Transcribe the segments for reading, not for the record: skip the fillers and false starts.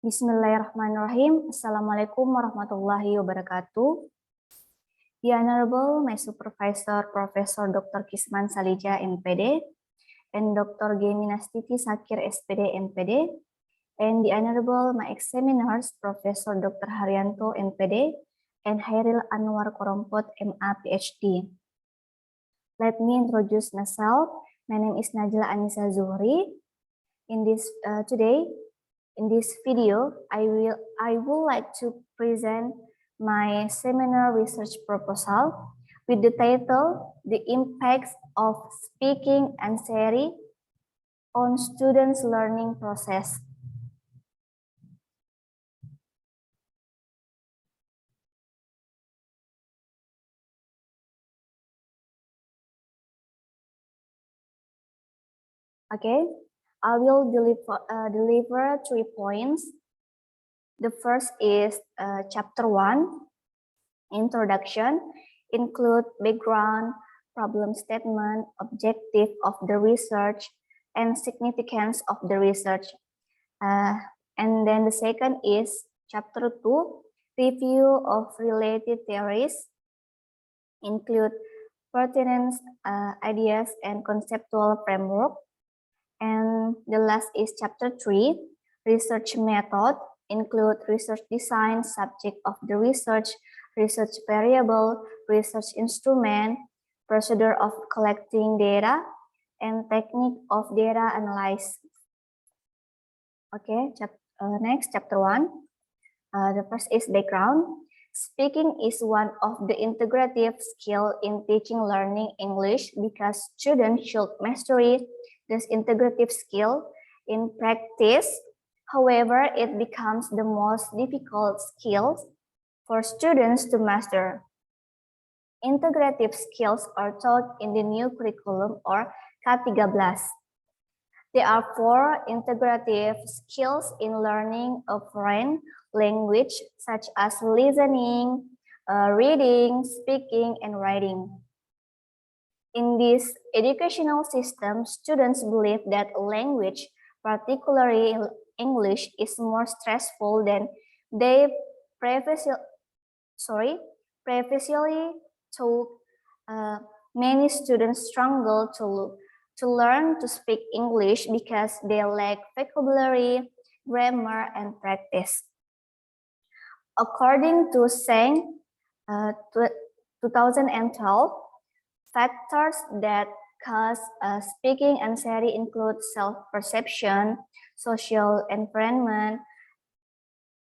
Bismillahirrahmanirrahim. Assalamualaikum warahmatullahi wabarakatuh. The Honorable my Supervisor Profesor Dr. Kisman Salija MPD and Dr. Geminastiti Sakir SPD MPD and the Honorable my examiners Profesor Dr. Haryanto MPD and Hairil Anwar Korompot MA PhD. Let me introduce myself. My name is Najla Anissa Zuhri. In this video, I would like to present my seminar research proposal with the title, The Impacts of Speaking Anxiety on Students' Learning Process. Okay, I will deliver 3 points. The first is chapter 1, introduction, include background, problem statement, objective of the research, and significance of the research. And then the second is chapter 2, review of related theories, include pertinent ideas and conceptual framework. And the last is chapter 3, research method, include research design, subject of the research variable, research instrument, procedure of collecting data, and technique of data analysis. Okay, next, chapter 1. The first is background. Speaking is one of the integrative skills in teaching learning English because students should master it. This integrative skill in practice. However, it becomes the most difficult skill for students to master. Integrative skills are taught in the new curriculum or K13. There are 4 integrative skills in learning a foreign language, such as listening, reading, speaking, and writing. In this educational system, students believe that language, particularly English, is more stressful than they previously took. Many students struggle to learn to speak English because they lack vocabulary, grammar, and practice. According to Sang 2012, factors that cause speaking anxiety include self-perception, social environment,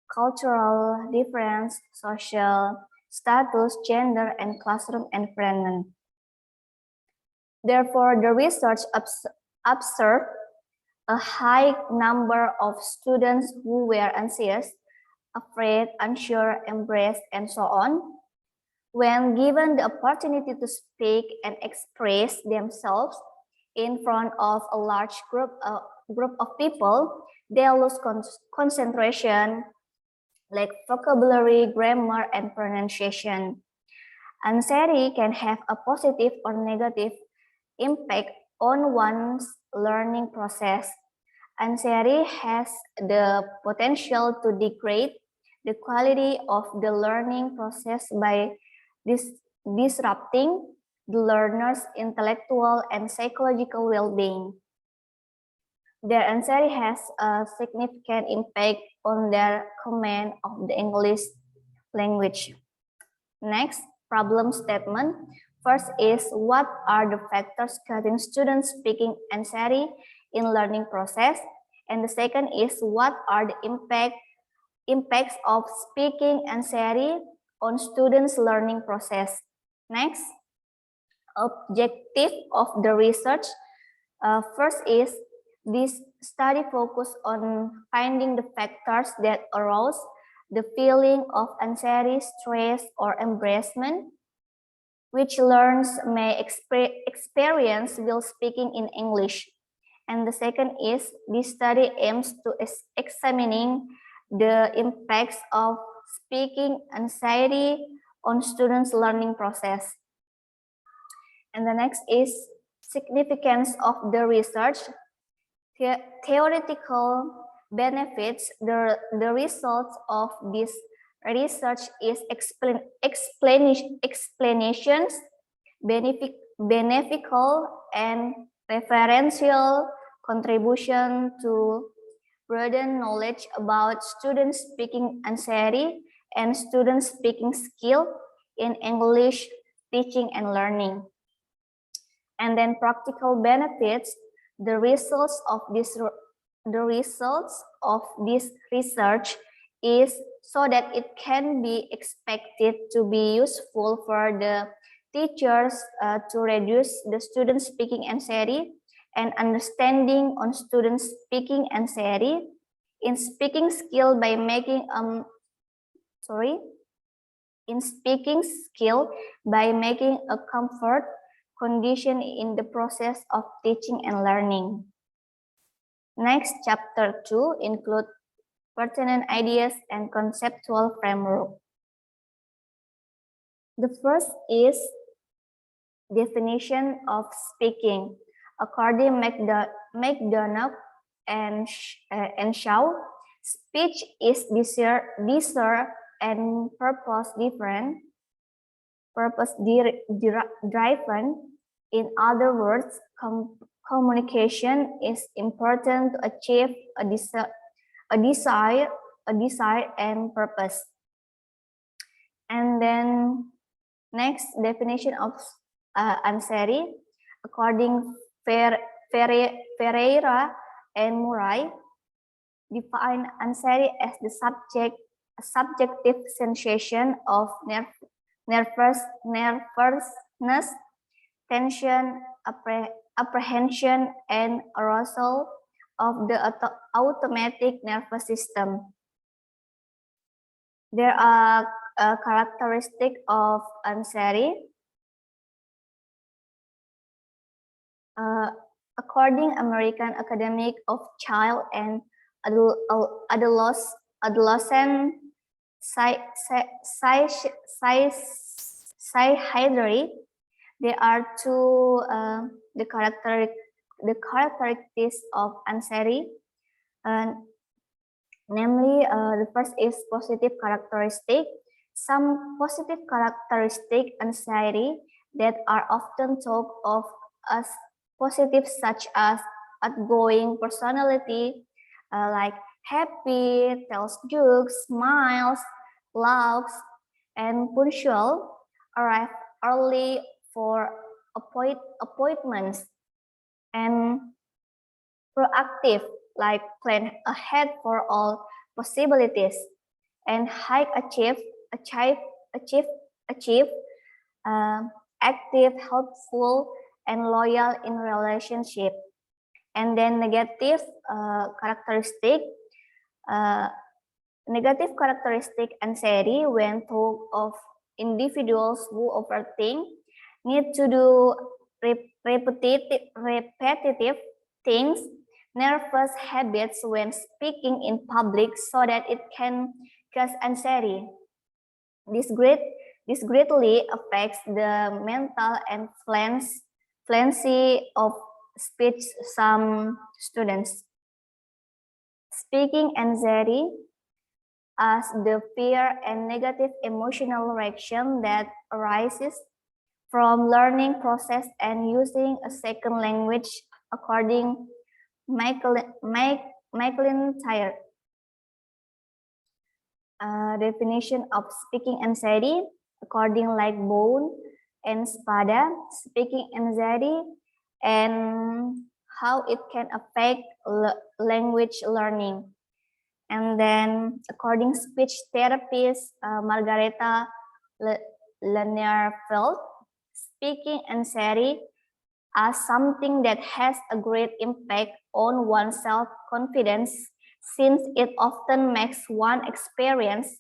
cultural difference, social status, gender, and classroom environment. Therefore, the research observed a high number of students who were anxious, afraid, unsure, embarrassed, and so on. When given the opportunity to speak and express themselves in front of a large group of people, they lose concentration, like vocabulary, grammar, and pronunciation. Anxiety can have a positive or negative impact on one's learning process. Anxiety has the potential to degrade the quality of the learning process by disrupting the learner's intellectual and psychological well-being. Their anxiety has a significant impact on their command of the English language. Next, problem statement. First is, what are the factors causing students speaking anxiety in learning process? And the second is, what are the impacts of speaking anxiety on students' learning process? Next, objective of the research. First is, this study focused on finding the factors that arouse the feeling of anxiety, stress, or embarrassment, which learners may experience while speaking in English. And the second is, this study aims to examining the impacts of speaking anxiety on students' learning process. And the next is significance of the research. Theoretical benefits, the results of this research is explanations, beneficial and referential contribution to broaden knowledge about student speaking anxiety and student speaking skill in English teaching and learning. And then practical benefits, the results of this research is so that it can be expected to be useful for the teachers to reduce the student speaking anxiety and understanding on student speaking anxiety in speaking skill by making a comfort condition in the process of teaching and learning. Next, chapter 2 include pertinent ideas and conceptual framework. The first is definition of speaking. According McDonough and Shaw, speech is desire and purpose driven. In other words, communication is important to achieve a desire and purpose. And then next, definition of anxiety. According Ferreira and Murray, define anxiety as the subjective sensation of nervousness, tension, apprehension, and arousal of the automatic nervous system. There are characteristics of anxiety. According American Academy of Child and Adolescent Psychiatry, there are two the characteristics of anxiety. Namely, the first is positive characteristic. Some positive characteristic anxiety that are often thought of as positive, such as outgoing personality, like happy, tells jokes, smiles, laughs, and punctual, arrive early for appointments, and proactive, like plan ahead for all possibilities, and high achieve, active, helpful, and loyal in relationship. And then negative characteristic anxiety when thought of individuals who overthink, need to do repetitive things, nervous habits when speaking in public, so that it can cause anxiety. This greatly affects the mental and fluency of speech some students. Speaking anxiety as the fear and negative emotional reaction that arises from learning process and using a second language, according McIntyre. Definition of speaking anxiety, according like Bone and Spada, speaking anxiety and how it can affect language learning. And then according speech therapist Margareta Lanierfeld, speaking anxiety as something that has a great impact on one's self-confidence, since it often makes one experience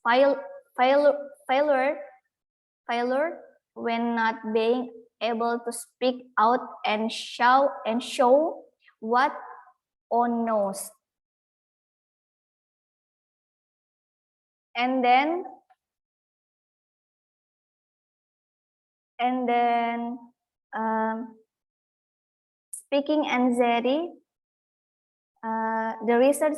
failure when not being able to speak out and show what one knows. And then speaking anxiety The research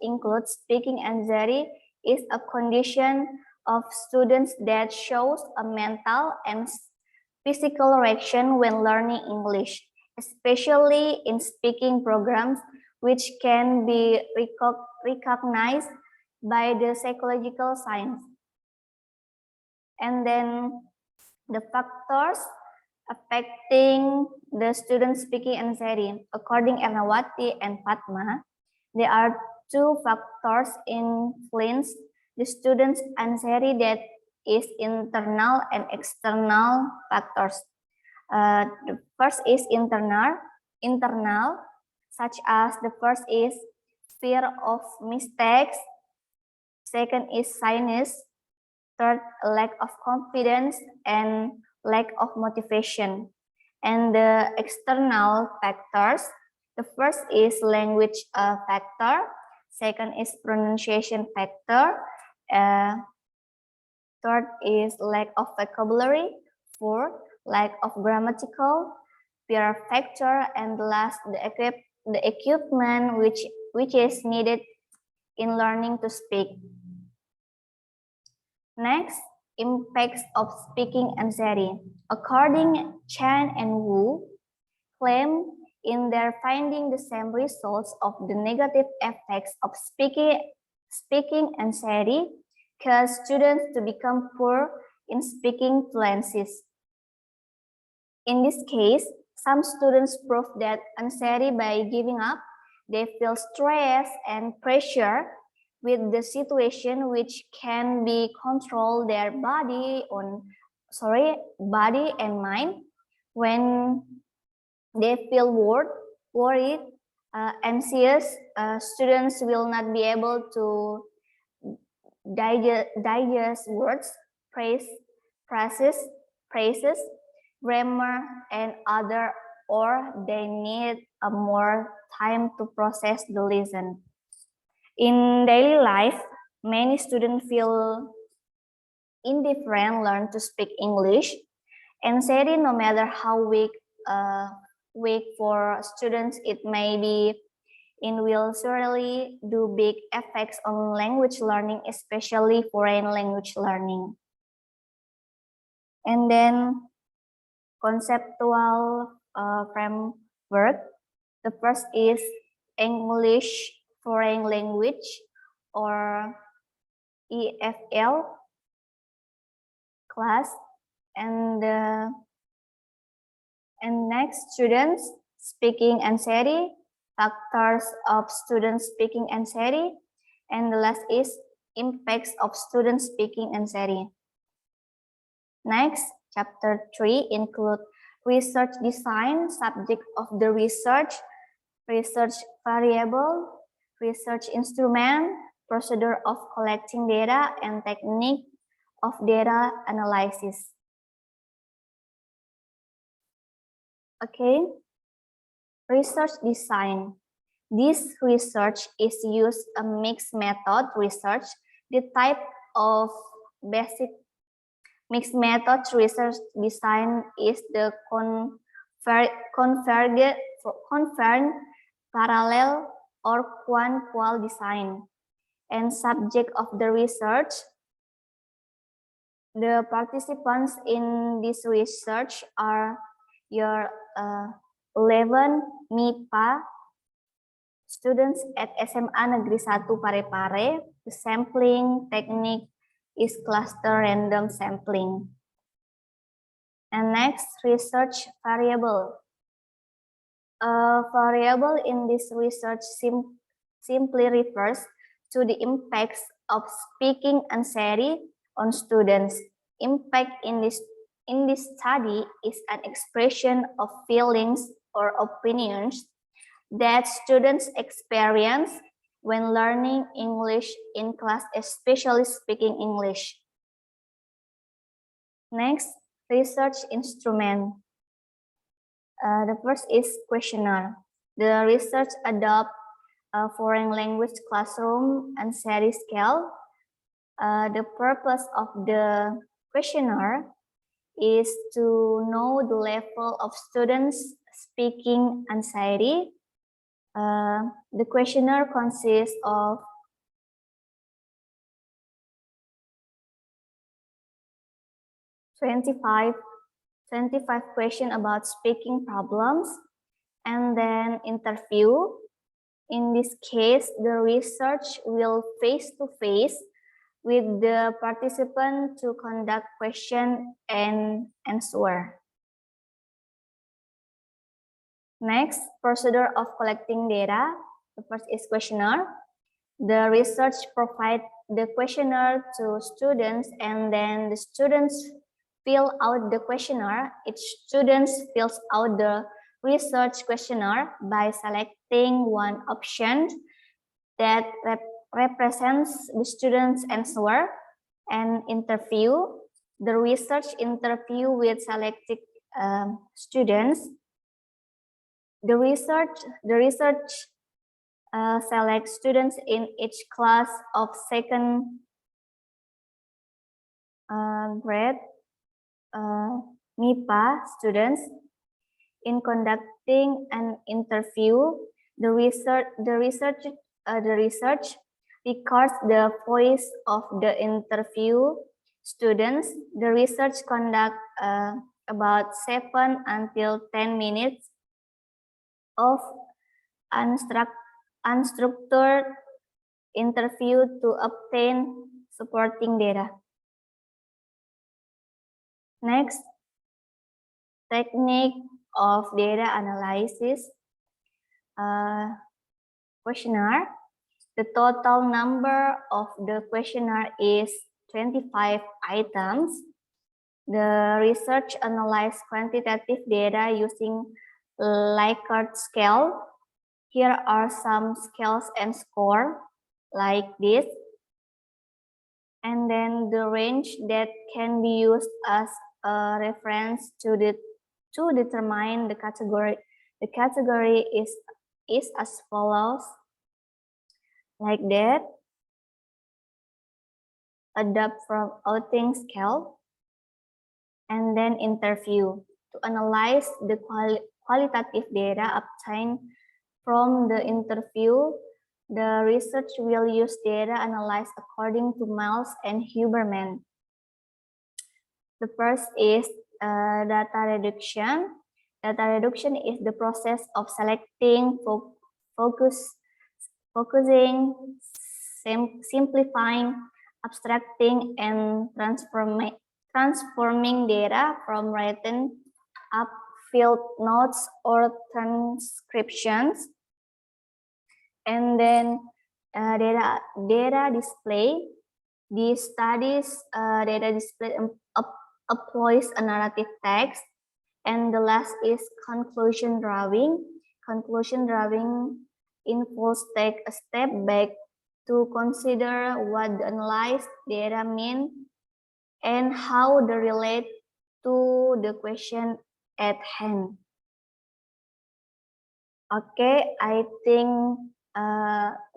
includes speaking anxiety is a condition of students that shows a mental and physical reaction when learning English, especially in speaking programs, which can be recognized by the psychological science. And then the factors affecting the student speaking anxiety. According Ernawati and Fatma, there are two factors influence the student's anxiety, that is internal and external factors. The first is internal, such as the first is fear of mistakes, second is shyness, third, lack of confidence, and lack of motivation. And the external factors, the first is language factor, second is pronunciation factor, third is lack of vocabulary, fourth, lack of grammatical, peer factor, and last, the equipment which is needed in learning to speak. Next, impacts of speaking anxiety. According Chan and Wu, claim in their finding the same results of the negative effects of speaking anxiety cause students to become poor in speaking fluencies. In this case, some students prove that anxiety by giving up. They feel stress and pressure with the situation, which can be control their body and mind. When they feel worried, anxious, students will not be able to digest words, phrases, grammar, and other, or they need more time to process the lesson. In daily life, many students feel indifferent learn to speak English. Anxiety, no matter how weak for students it may be, it will surely do big effects on language learning, especially foreign language learning. And then conceptual framework. The first is English foreign language, or EFL class, and next, students speaking anxiety, factors of students speaking anxiety, and the last is impacts of students speaking anxiety. Next, chapter 3 include research design, subject of the research variable, research instrument, procedure of collecting data, and technique of data analysis. Okay, research design. This research is used a mixed method research. The type of basic mixed method research design is the convergent, parallel, or qual design. And subject of the research, the participants in this research are your 11 MIPA students at SMA Negeri 1 Parepare. The sampling technique is cluster random sampling. And next, research variable. A variable in this research simply refers to the impacts of speaking anxiety on students. Impact in this study is an expression of feelings or opinions that students experience when learning English in class, especially speaking English. Next, research instrument. The first is questionnaire. The research adopt a foreign language classroom anxiety scale. The purpose of the questionnaire is to know the level of students' speaking anxiety. The questionnaire consists of 25 questions about speaking problems, and then interview. In this case, the research will face-to-face with the participant to conduct question and answer. Next, procedure of collecting data. The first is questionnaire. The research provides the questionnaire to students, and then the students fill out the questionnaire. Each student fills out the research questionnaire by selecting one option that represents the student's answer, and interview. The research interview with selected students. The research selects students in each class of second grade MIPA students. In conducting an interview, the research records the voice of the interview students. The research conduct about 7 until 10 minutes of unstructured interview to obtain supporting data. Next, technique of data analysis. Questionnaire. The total number of the questionnaire is 25 items. The research analyzed quantitative data using Likert scale. Here are some scales and score like this. And then the range that can be used as a reference to determine the category. The category is as follows, like that. Adapt from outing scale, and then interview to analyze the qualitative data obtained from the interview. The research will use data analyzed according to Miles and Huberman. The first is data reduction. Data reduction is the process of selecting, focusing, simplifying, abstracting, and transforming data from written up field notes or transcriptions. And then data display. These studies data display employs a narrative text. And the last is conclusion drawing. Conclusion drawing involves take a step back to consider what the analyzed data mean and how they relate to the question at hand. Okay, I think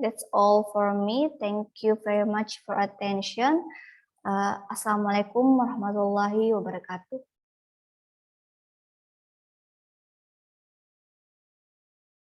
that's all for me. Thank you very much for attention. Assalamualaikum warahmatullahi wabarakatuh.